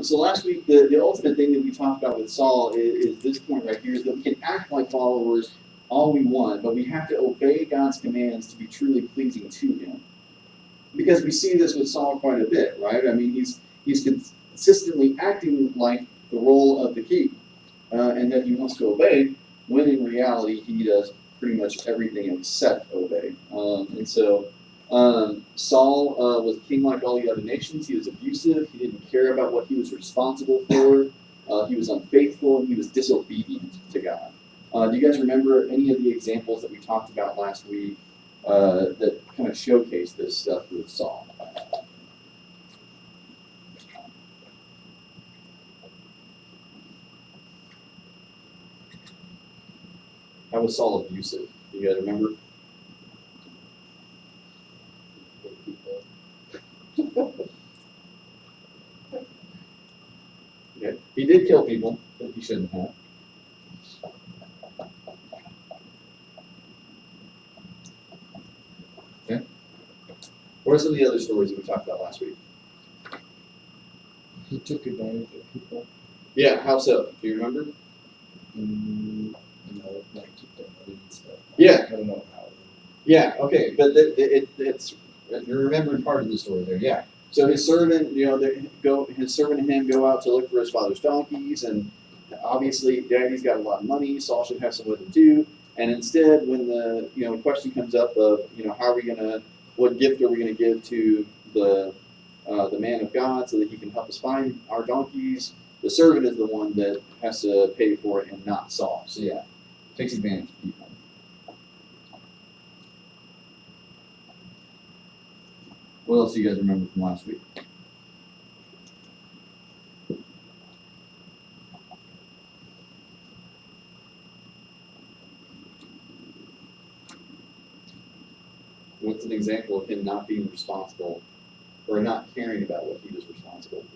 So last week, the ultimate thing that we talked about with Saul is this point right here, is that we can act like followers all we want, but we have to obey God's commands to be truly pleasing to Him. Because we see this with Saul quite a bit, right? I mean, he's consistently acting like the role of the king, and that he wants to obey, when in reality he does pretty much everything except obey. Saul was a king like all the other nations. He was abusive. He didn't care about what he was responsible for. He was unfaithful, and he was disobedient to God. Do you guys remember any of the examples that we talked about last week that kind of showcase this stuff with Saul? How was Saul abusive? Do you guys remember? Yeah, he did kill people that he shouldn't have. Okay. What are some of the other stories that we talked about last week? He took advantage of people. Yeah, how so? Do you remember? Like took their money and stuff. Yeah. I don't know how. Yeah, okay, but it's you're remembering part of the story there. Yeah. So his servant, his servant and him go out to look for his father's donkeys, and obviously Daddy's got a lot of money. Saul should have somewhere to do, and instead, when the question comes up of how are we gonna, what gift are we gonna give to the man of God so that he can help us find our donkeys, the servant is the one that has to pay for it and not Saul. So yeah, takes advantage of people. What else do you guys remember from last week? What's an example of him not being responsible or not caring about what he was responsible for?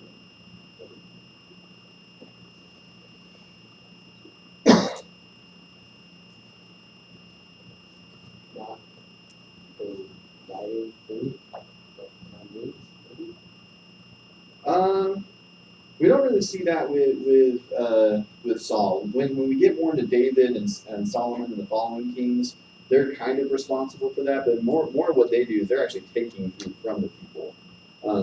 We don't really see that with Saul. When we get more into David and Solomon and the following kings, they're kind of responsible for that. But more of what they do is they're actually taking food from the people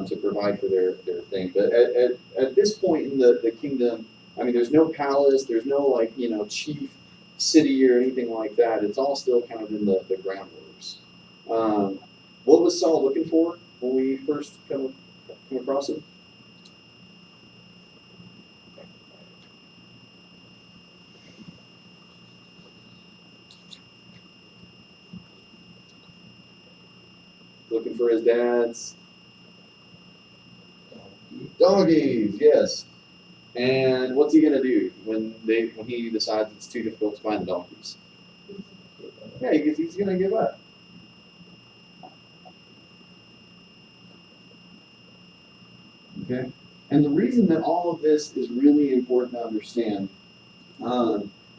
to provide for their thing. But at this point in the kingdom, I mean, there's no palace, there's no chief city or anything like that. It's all still kind of in the groundworks. What was Saul looking for when we first come across him? Looking for his dad's donkeys, yes. And what's he gonna do when he decides it's too difficult to find the donkeys? Yeah, he's gonna give up. Okay, and the reason that all of this is really important to understand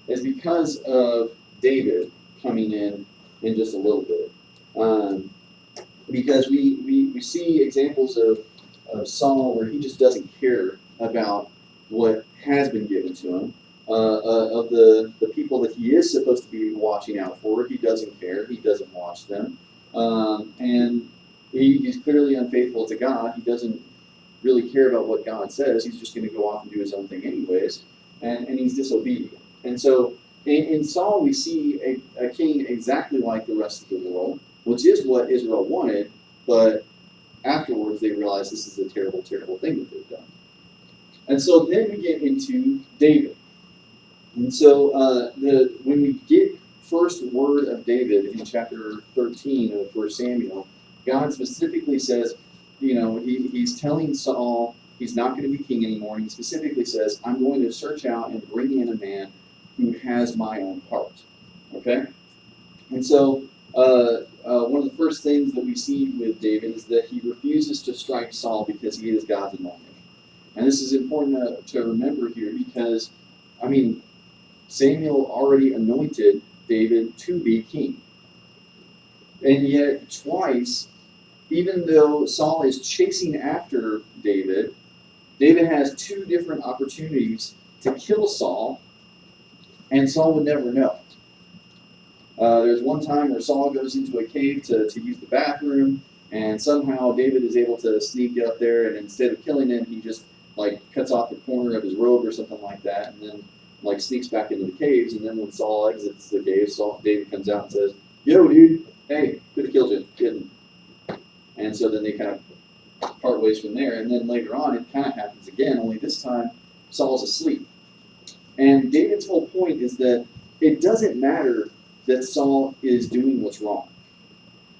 is because of David coming in just a little bit. Because we see examples of Saul where he just doesn't care about what has been given to him. Of the people that he is supposed to be watching out for, he doesn't care. He doesn't watch them. And he's clearly unfaithful to God. He doesn't really care about what God says. He's just going to go off and do his own thing anyways. And he's disobedient. And so in Saul, we see a king exactly like the rest of the world, which is what Israel wanted, but afterwards they realized this is a terrible, terrible thing that they've done. And so then we get into David. And so when we get first word of David in chapter 13 of 1 Samuel, God specifically says, he's telling Saul he's not going to be king anymore. And he specifically says, I'm going to search out and bring in a man who has my own heart. Okay? And so one of the first things that we see with David is that he refuses to strike Saul because he is God's anointed. And this is important to remember here because, Samuel already anointed David to be king. And yet twice, even though Saul is chasing after David, David has two different opportunities to kill Saul, and Saul would never know. There's one time where Saul goes into a cave to use the bathroom, and somehow David is able to sneak up there, and instead of killing him, he just like cuts off the corner of his robe or something like that, and then like sneaks back into the caves. And then when Saul exits the cave, David comes out and says, "Yo, dude, hey, could have killed you, kidding." And so then they kind of part ways from there. And then later on, it kind of happens again, only this time Saul's asleep. And David's whole point is that it doesn't matter that Saul is doing what's wrong.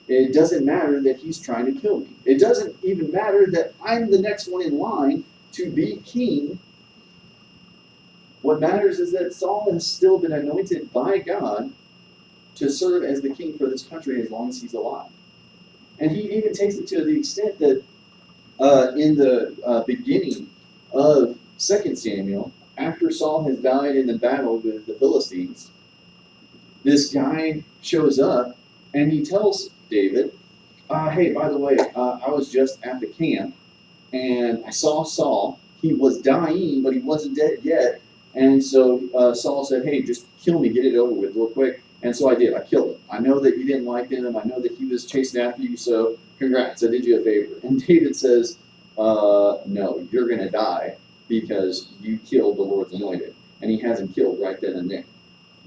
It doesn't matter that he's trying to kill me. It doesn't even matter that I'm the next one in line to be king. What matters is that Saul has still been anointed by God to serve as the king for this country as long as he's alive. And he even takes it to the extent that in the beginning of 2 Samuel, after Saul has died in the battle with the Philistines, this guy shows up and he tells David, "Hey, by the way, I was just at the camp and I saw Saul. He was dying, but he wasn't dead yet. And so Saul said, hey, just kill me, get it over with real quick. And so I did. I killed him. I know that you didn't like him. I know that he was chasing after you, so congrats. I did you a favor." And David says, "No, you're going to die because you killed the Lord's anointed." And he has him killed right then and there.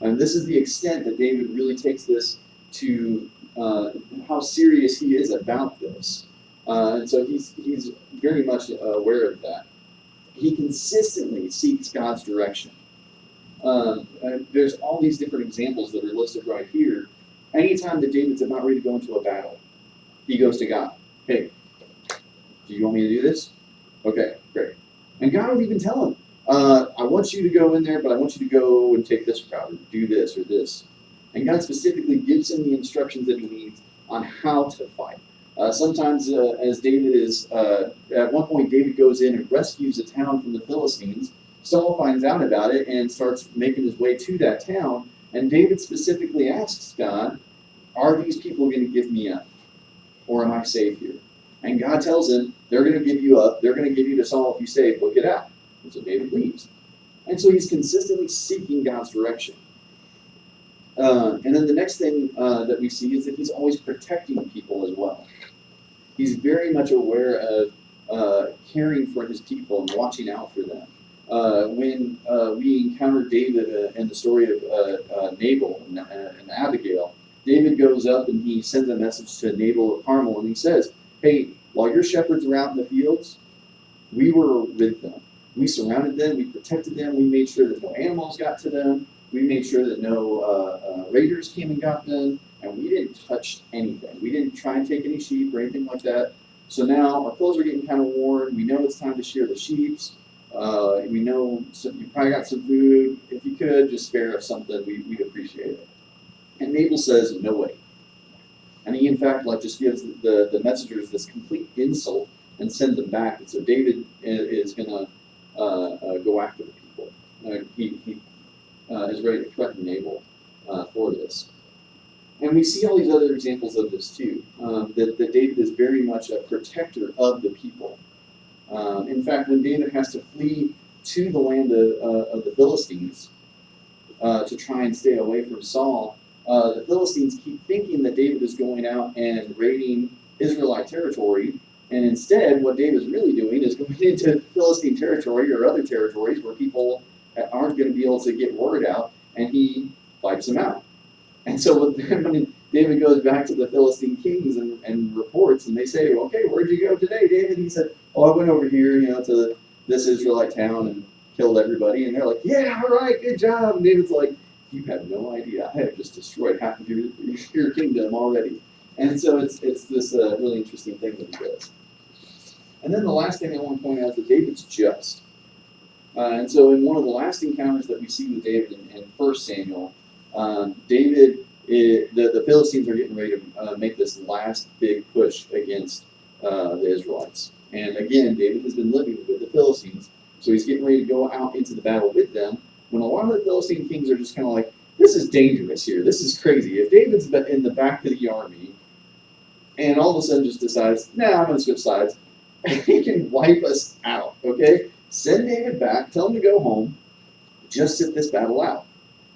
And this is the extent that David really takes this to how serious he is about this. And so he's very much aware of that. He consistently seeks God's direction. There's all these different examples that are listed right here. Anytime that David's about ready to go into a battle, he goes to God. "Hey, do you want me to do this?" "Okay, great." And God will even tell him, "I want you to go in there, but I want you to go and take this route, or do this or this." And God specifically gives him the instructions that he needs on how to fight. Sometimes, as David is, at one point, David goes in and rescues a town from the Philistines. Saul finds out about it and starts making his way to that town. And David specifically asks God, "Are these people going to give me up? Or am I safe here?" And God tells him, "They're going to give you up. They're going to give you to Saul if you stay. Look it out." And so David leaves. And so he's consistently seeking God's direction. And then the next thing that we see is that he's always protecting people as well. He's very much aware of caring for his people and watching out for them. When we encounter David in the story of Nabal and Abigail, David goes up and he sends a message to Nabal of Carmel, and he says, "Hey, while your shepherds were out in the fields, we were with them. We surrounded them, we protected them, we made sure that no animals got to them, we made sure that no raiders came and got them, and we didn't touch anything. We didn't try and take any sheep or anything like that. So now our clothes are getting kind of worn. We know it's time to shear the sheep. We know you probably got some food. If you could, just spare us something. We'd appreciate it." And Nabal says, "No way." And he, in fact, just gives the messengers this complete insult and sends them back. And so David is going to go after the people. He is ready to threaten Nabal for this. And we see all these other examples of this too, that David is very much a protector of the people. In fact, when David has to flee to the land of the Philistines to try and stay away from Saul, the Philistines keep thinking that David is going out and raiding Israelite territory, and instead what David's really doing is going into Philistine territory or other territories where people aren't going to be able to get word out, and he wipes them out. And so when David goes back to the Philistine kings and reports, and they say, "Okay, where'd you go today, David?" He said, "Oh, I went over here, to this Israelite town and killed everybody." And they're like, "Yeah, all right, good job." And David's like, "You have no idea. I have just destroyed half of your kingdom already." And so it's this really interesting thing that he does. And then the last thing I want to point out is that David's just. And so in one of the last encounters that we see with David in 1 Samuel, the Philistines are getting ready to make this last big push against the Israelites. And again, David has been living with the Philistines, so he's getting ready to go out into the battle with them, when a lot of the Philistine kings are just kind of like, "This is dangerous here. This is crazy. If David's in the back of the army and all of a sudden just decides, nah, I'm going to switch sides," he can wipe us out, okay? Send David back, tell him to go home, just sit this battle out.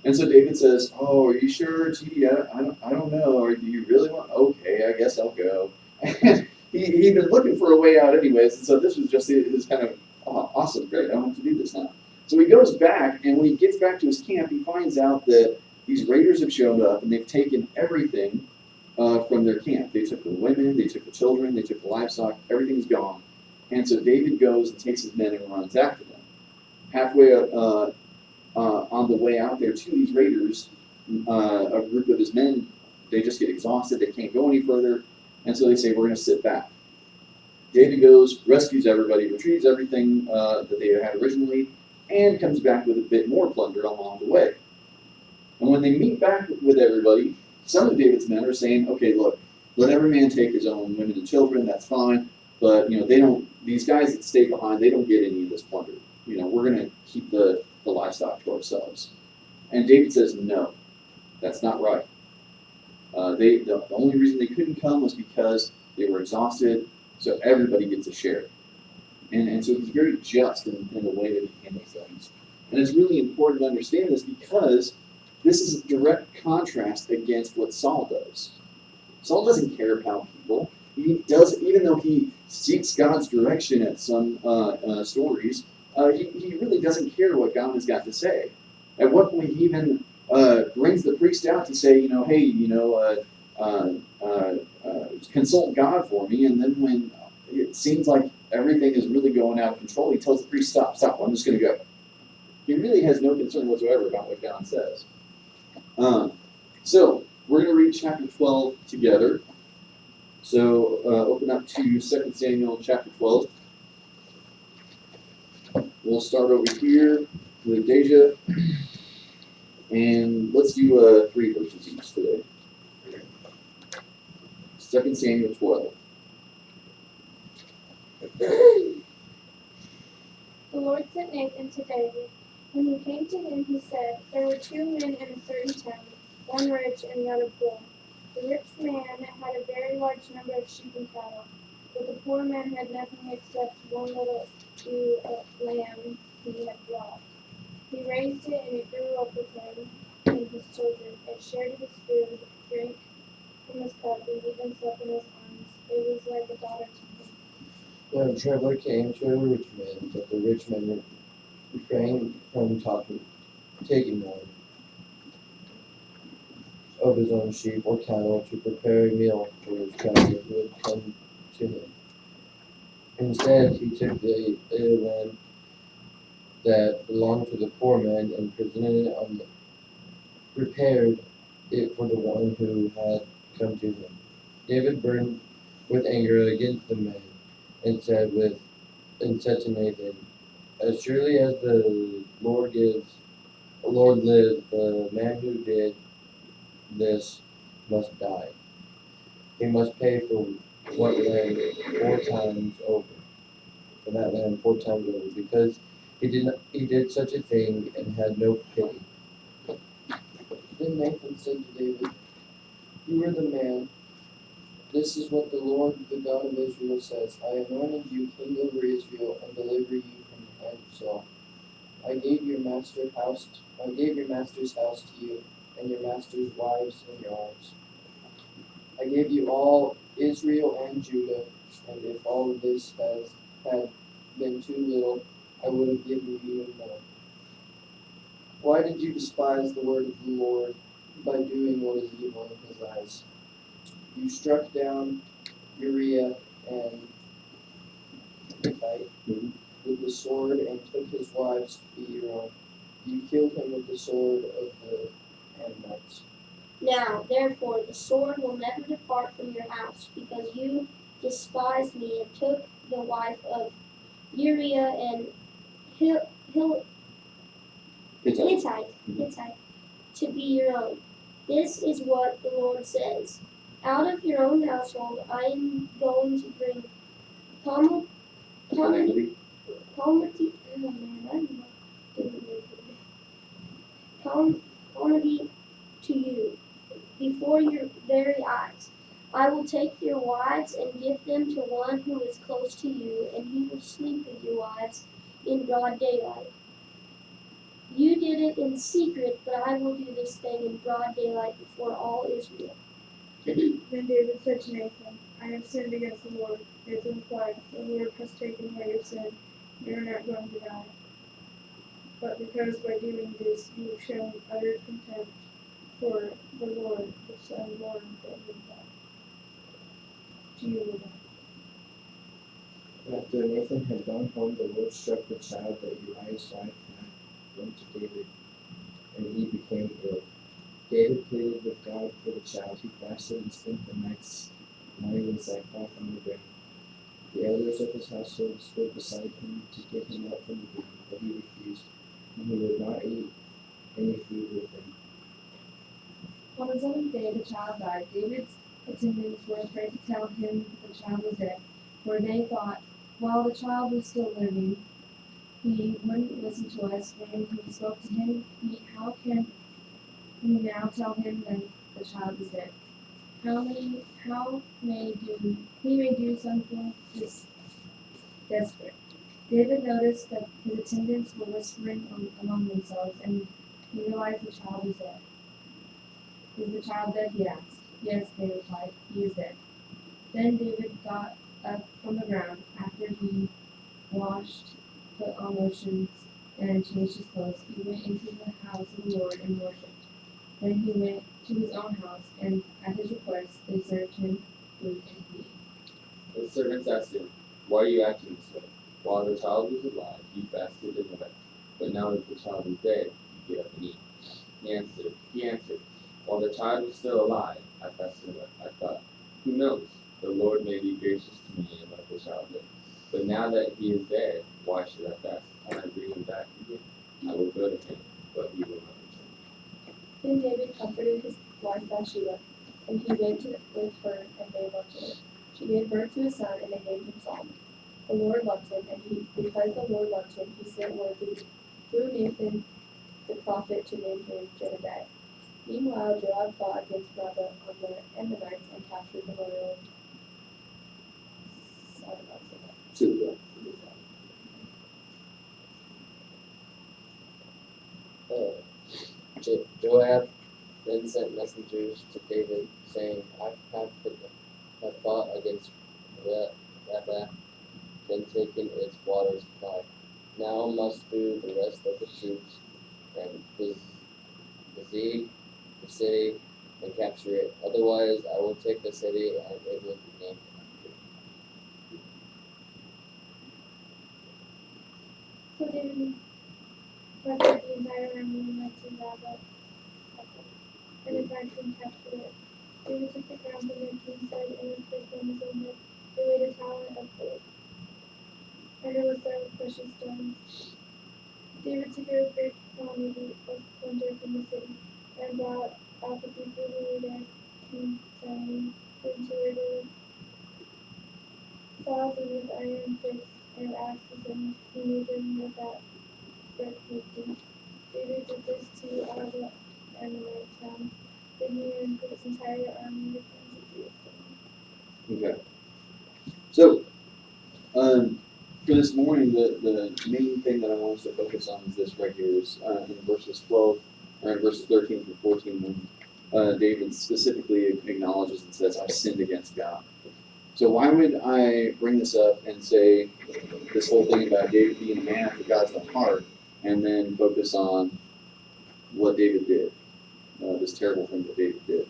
And so David says, "Oh, are you sure? Gee, I don't know. Or do you really want? Okay, I guess I'll go." And he'd been looking for a way out anyways, and so this was just his kind of, "Oh, awesome, great, I don't have to do this now." So he goes back, and when he gets back to his camp, he finds out that these raiders have showed up and they've taken everything from their camp. They took the women, they took the children, they took the livestock, everything's gone. And so David goes and takes his men and runs after them. Halfway on the way out there to these raiders, a group of his men, they just get exhausted, they can't go any further, and so they say, "We're going to sit back." David goes, rescues everybody, retrieves everything that they had originally, and comes back with a bit more plunder along the way. And when they meet back with everybody, some of David's men are saying, "Okay, look, let every man take his own women and children, that's fine, but they don't, these guys that stay behind, they don't get any of this plunder. We're going to keep the livestock to ourselves." And David says, "No, that's not right. The only reason they couldn't come was because they were exhausted, so everybody gets a share." And so he's very just in the way that he handles things. And it's really important to understand this because this is a direct contrast against what Saul does. Saul doesn't care about people. He does, even though he seeks God's direction at some stories, he really doesn't care what God has got to say. At one point, he even brings the priest out to say, "Hey, consult God for me." And then when it seems like everything is really going out of control, he tells the priest, "Stop, stop, I'm just going to go." He really has no concern whatsoever about what God says. So we're going to read chapter 12 together. So open up to 2 Samuel chapter 12. We'll start over here with Deja. And let's do 3 verses each today. 2 Samuel 12. The Lord sent Nathan to David. When he came to him, he said, "There were 2 men in a certain town, one rich and the other poor. The rich man had a very large number of sheep and cattle, but the poor man had nothing except one little ewe lamb he had brought. He raised it, and it grew up with him and his children. It shared his food, drank from his cup, and even slept in his arms. It was like a daughter to him." When a traveler came to a rich man, but the rich man refrained from taking one of his own sheep or cattle to prepare a meal for his traveler who had come to him. Instead, he took the lamb that belonged to the poor man and prepared it for the one who had come to him. David burned with anger against the man and said to Nathan, "As surely as the Lord lives, the man who did this must die. He must pay for what lamb 4 times over, for that lamb 4 times over, because he did such a thing and had no pity." Then Nathan said to David, "You are the man. This is what the Lord, the God of Israel, says: I anointed you king over Israel and deliver you from the hand of Saul. I gave your master's house to you, and your master's wives in your arms. I gave you all Israel and Judah, and if all of this had been too little, I would have given you even more. Why did you despise the word of the Lord by doing what is evil in his eyes? You struck down Uriah and Hittite with the sword and took his wives to be your own. You killed him with the sword of the Ammonites. Now, therefore, the sword will never depart from your house, because you despised me and took the wife of Uriah and Hittite to be your own. This is what the Lord says: Out of your own household I am going to bring calamity to you before your very eyes. I will take your wives and give them to one who is close to you, and he will sleep with your wives in broad daylight. You did it in secret, but I will do this thing in broad daylight before all Israel. Then David said to Nathan, I have sinned against the Lord. Nathan replied, the Lord has taken away your sin. You are not going to die. But because by doing this you have shown utter contempt for the Lord, the Son Lord that you to you will die. After Nathan had gone home, the Lord struck the child that Uriah's wife had born to David, and he became ill. David pleaded with God for the child. He fasted and spent the nights lying in sackcloth on the ground. The elders of his household stood beside him to get him up from the ground, but he refused, and he would not eat any food with them. On the seventh day the child died. David's attendants were afraid to tell him the child was dead, for they thought, while the child was still living, he wouldn't listen to us when we spoke to him. How can we now tell him that the child is dead? He may do something desperate. David noticed that his attendants were whispering among themselves, and he realized the child was dead. Is the child dead? He asked. Yes, they replied. He is dead. Then David got up from the ground after he washed, put on lotions, and changed his clothes. He went into the house of the Lord and worshipped. Then he went to his own house, and at his request they served him food and he ate. The servants asked him, Why are you acting this way? While the child was alive, you fasted and wept. But now that the child is dead, you get up and eat. He answered, While the child was still alive, I fasted and wept. I thought, Who knows? The Lord may be gracious to me and let the child live. But now that he is dead, why should I fast? Can I bring him back again? I will go to him, but he will not return. Then David comforted his wife Bathsheba, and he went with her and made love to her. She gave birth to a son, and they named him Solomon. The Lord loved him, and because the Lord loved him, he sent word through Nathan the prophet to name him Jedediah. Meanwhile, Joab fought against Rabbah on the Ammonites and captured the royal Citadel. Joab then sent messengers to David, saying, I have fought against Rabbah, and taken its water supply. Now must through the rest of the troops and besiege the city and capture it. Otherwise, I will take the city and it will be named So David mustered the entire army and went to Rabbah, and attacked and captured it. David took the crown from the king's side and earthquake on his own head. They laid a tower of gold, and it was set with precious stones. David took a great quantity of plunder from the city, and brought out the people who were there, concerning into it saws with iron picks and axes, and he made them without breastplate. David did this to all the Ammonites found. Then he and his entire army returned to Jerusalem. Okay. So, for this morning, the main thing that I want us to focus on is this right here, is in verses 12, or in verses 13 through 14, when David specifically acknowledges and says, I've sinned against God. So why would I bring this up and say this whole thing about David being a man after God's own heart, and then focus on what David did, this terrible thing that David did?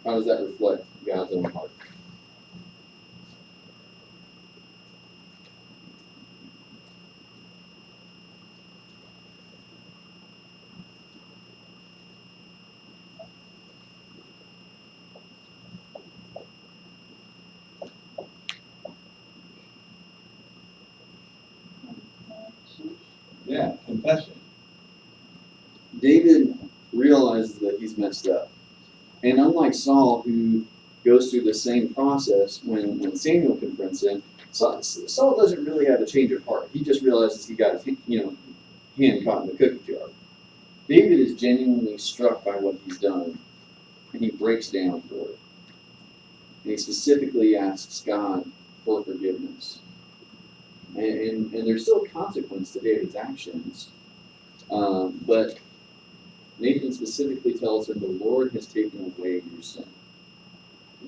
How does that reflect God's own heart? Yeah, confession. David realizes that he's messed up. And unlike Saul, who goes through the same process when Samuel confronts him, Saul doesn't really have a change of heart. He just realizes he got his hand caught in the cookie jar. David is genuinely struck by what he's done, and he breaks down for it. and he specifically asks God for forgiveness. And there's still a consequence to David's actions, but Nathan specifically tells him, the Lord has taken away your sin.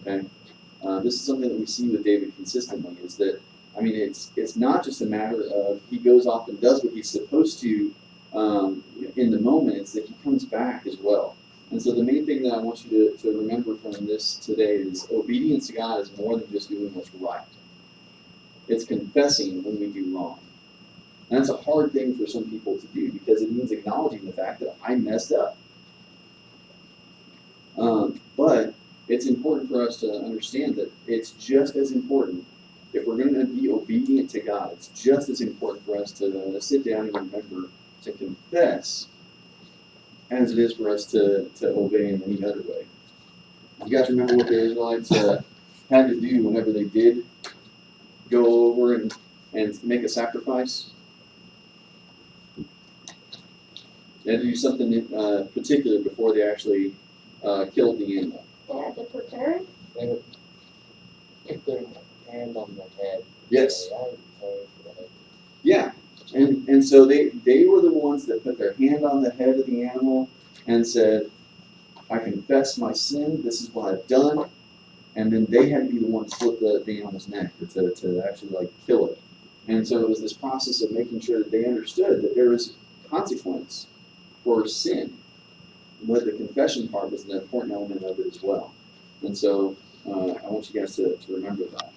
Okay? This is something that we see with David consistently, is that, I mean, it's not just a matter of he goes off and does what he's supposed to in the moment, it's that he comes back as well. And so the main thing that I want you to remember from this today is obedience to God is more than just doing what's right. It's confessing when we do wrong. And that's a hard thing for some people to do because it means acknowledging the fact that I messed up. But it's important for us to understand that it's just as important, if we're going to be obedient to God, it's just as important for us to sit down and remember to confess as it is for us to obey in any other way. You guys remember what the Israelites had to do whenever they did go over and make a sacrifice? They had to do something particular before they actually killed the animal. They had to prepare. They would put their hand on their head. Yes. Say, I'm sorry for that. Yeah. And so they were the ones that put their hand on the head of the animal and said, I confess my sin, this is what I've done. And then they had to be the ones to slip the animal's neck or to actually kill it. And so it was this process of making sure that they understood that there is consequence for sin. But the confession part was an important element of it as well. And so I want you guys to remember that.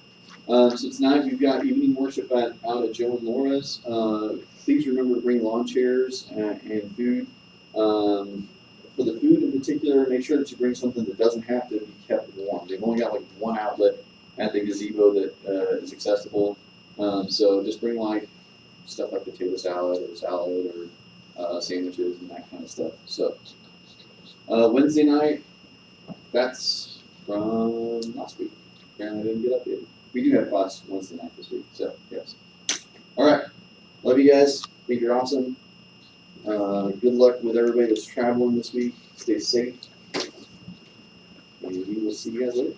So tonight we've got evening worship out at Joe and Laura's. Please remember to bring lawn chairs and food. For the food in particular, make sure that you bring something that doesn't have to be kept warm. They've only got one outlet at the gazebo that is accessible. So just bring stuff like potato salad or sandwiches and that kind of stuff. So Wednesday night, that's from last week. Apparently I didn't get updated. We do have class Wednesday night this week, so yes. All right, love you guys. Think you're awesome. Good luck with everybody that's traveling this week. Stay safe. And we will see you guys later.